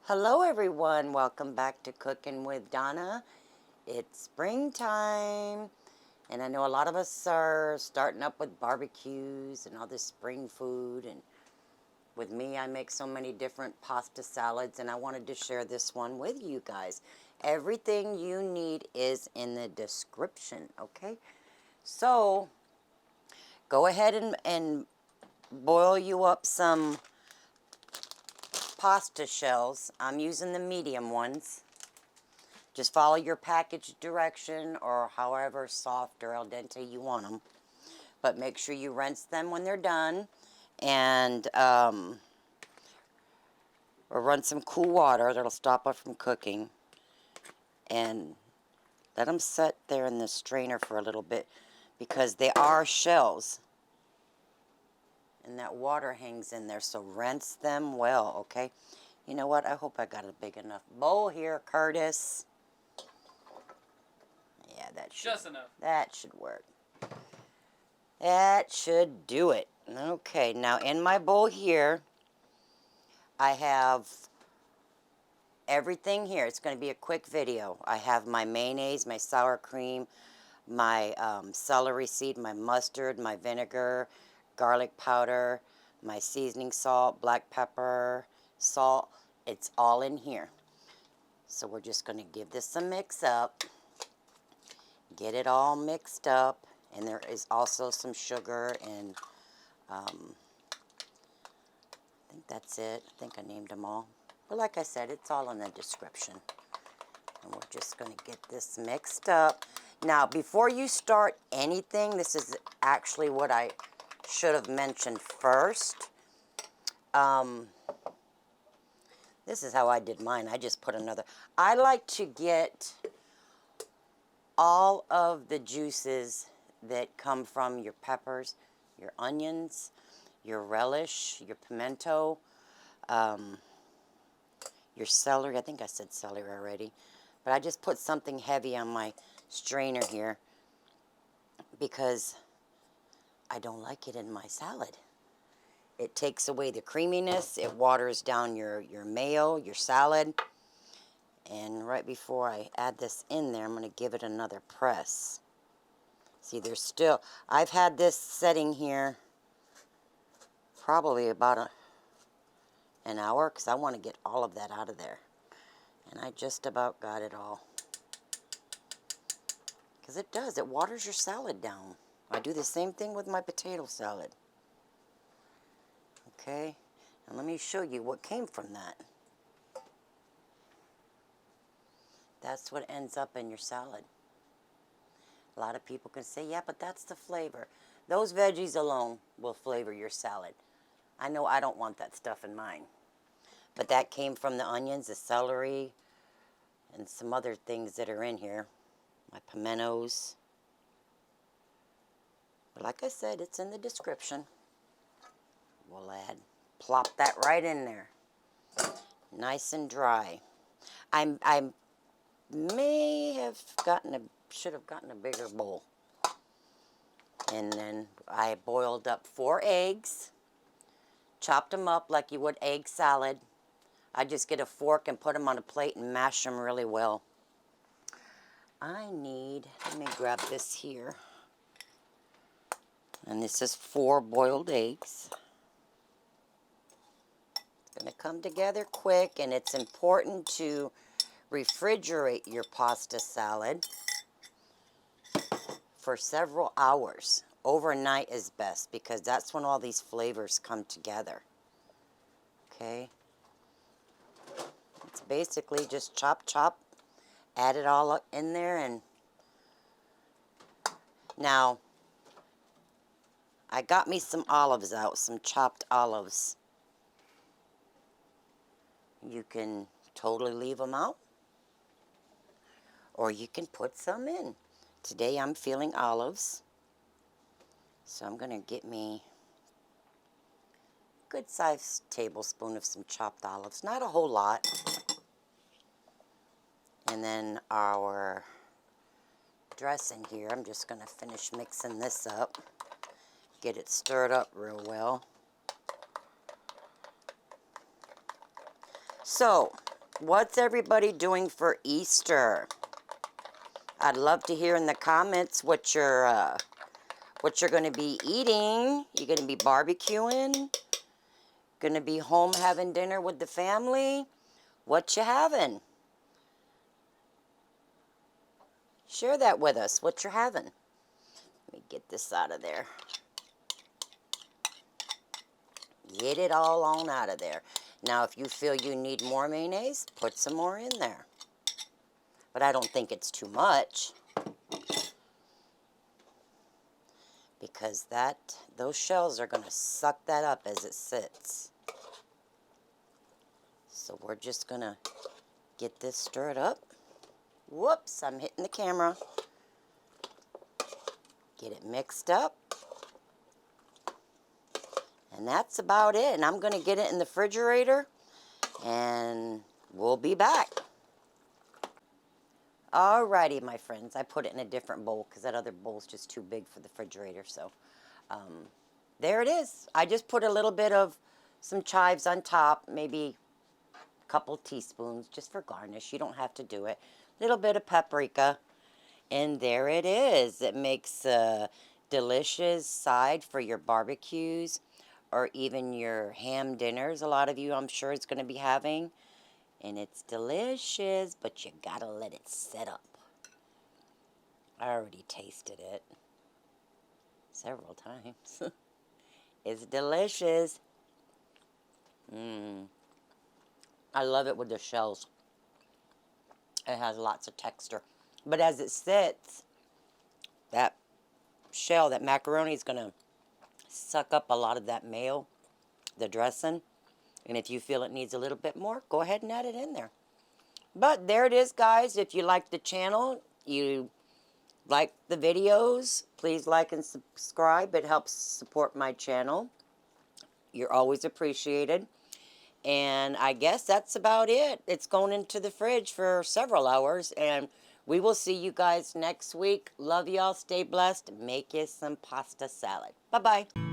Hello everyone, welcome back to Cooking with Donna. It's springtime and I know a lot of us are starting up with barbecues and all this spring food, and with me I make so many different pasta salads and I wanted to share this one with you guys. Everything you need is in the description, okay? So go ahead and boil you up some pasta shells. I'm using the medium ones. Just follow your package direction or however soft or al dente you want them. But make sure you rinse them when they're done. And or run some cool water that'll stop it from cooking. And let them sit there in the strainer for a little bit because they are shells. And that water hangs in there, so rinse them well, okay? You know what? I hope I got a big enough bowl here, Curtis. Yeah, that should, Just enough. That should work. That should do it. Okay, now in my bowl here, I have everything here. It's going to be a quick video. I have my mayonnaise, my sour cream, my celery seed, my mustard, my vinegar, garlic powder, my seasoning salt, black pepper, salt. It's all in here. So we're just going to give this a mix up. Get it all mixed up. And there is also some sugar and I think that's it. I think I named them all. But like I said, it's all in the description. And we're just going to get this mixed up. Now, before you start anything, this is actually what I should have mentioned first. This is how I did mine. I just put another. I like to get all of the juices that come from your peppers, your onions, your relish, your pimento, your celery. I think I said celery already. But I just put something heavy on my strainer here because I don't like it in my salad. It takes away the creaminess. It waters down your mayo, your salad. And right before I add this in there, I'm going to give it another press. See, there's still, I've had this setting here probably about an hour because I want to get all of that out of there. And I just about got it all. Because it does, it waters your salad down. I do the same thing with my potato salad. Okay, and let me show you what came from that. That's what ends up in your salad. A lot of people can say, yeah, but that's the flavor. Those veggies alone will flavor your salad. I know I don't want that stuff in mine. But that came from the onions, the celery, and some other things that are in here. My pimentos. But like I said, it's in the description. We'll plop that right in there. Nice and dry. I may have should have gotten a bigger bowl. And then I boiled up 4 eggs, chopped them up like you would egg salad. I just get a fork and put them on a plate and mash them really well. Let me grab this here. And this is 4 boiled eggs. It's going to come together quick, and it's important to refrigerate your pasta salad for several hours. Overnight is best because that's when all these flavors come together. Okay? It's basically just chop, add it all up in there, and now I got me some olives out, some chopped olives. You can totally leave them out, or you can put some in. Today I'm feeling olives, so I'm going to get me a good sized tablespoon of some chopped olives, not a whole lot. And then our dressing here, I'm just going to finish mixing this up, get it stirred up real well. So What's everybody doing for Easter? I'd love to hear in the comments what you're going to be eating. You're going to be barbecuing? Going to be home having dinner with the family? What you having? Share that with us, what you're having. Let me get this out of there. Get it all on out of there. Now, if you feel you need more mayonnaise, put some more in there. But I don't think it's too much. Because those shells are going to suck that up as it sits. So we're just going to get this stirred up. Whoops, I'm hitting the camera. Get it mixed up. And that's about it. And I'm going to get it in the refrigerator. And we'll be back. Alrighty, my friends. I put it in a different bowl because that other bowl is just too big for the refrigerator. So, there it is. I just put a little bit of some chives on top. Maybe a couple teaspoons just for garnish. You don't have to do it. A little bit of paprika. And there it is. It makes a delicious side for your barbecues or even your ham dinners. A lot of you, I'm sure, is going to be having. And it's delicious, but you got to let it set up. I already tasted it several times. It's delicious. I love it with the shells. It has lots of texture. But as it sits, that shell, that macaroni is going to suck up a lot of that mayo, the dressing. And if you feel it needs a little bit more, go ahead and add it in there. But there it is, guys. If you like the channel, you like the videos, please like and subscribe. It helps support my channel. You're always appreciated. And I guess that's about it. It's going into the fridge for several hours. And we will see you guys next week. Love y'all. Stay blessed. Make you some pasta salad. Bye-bye.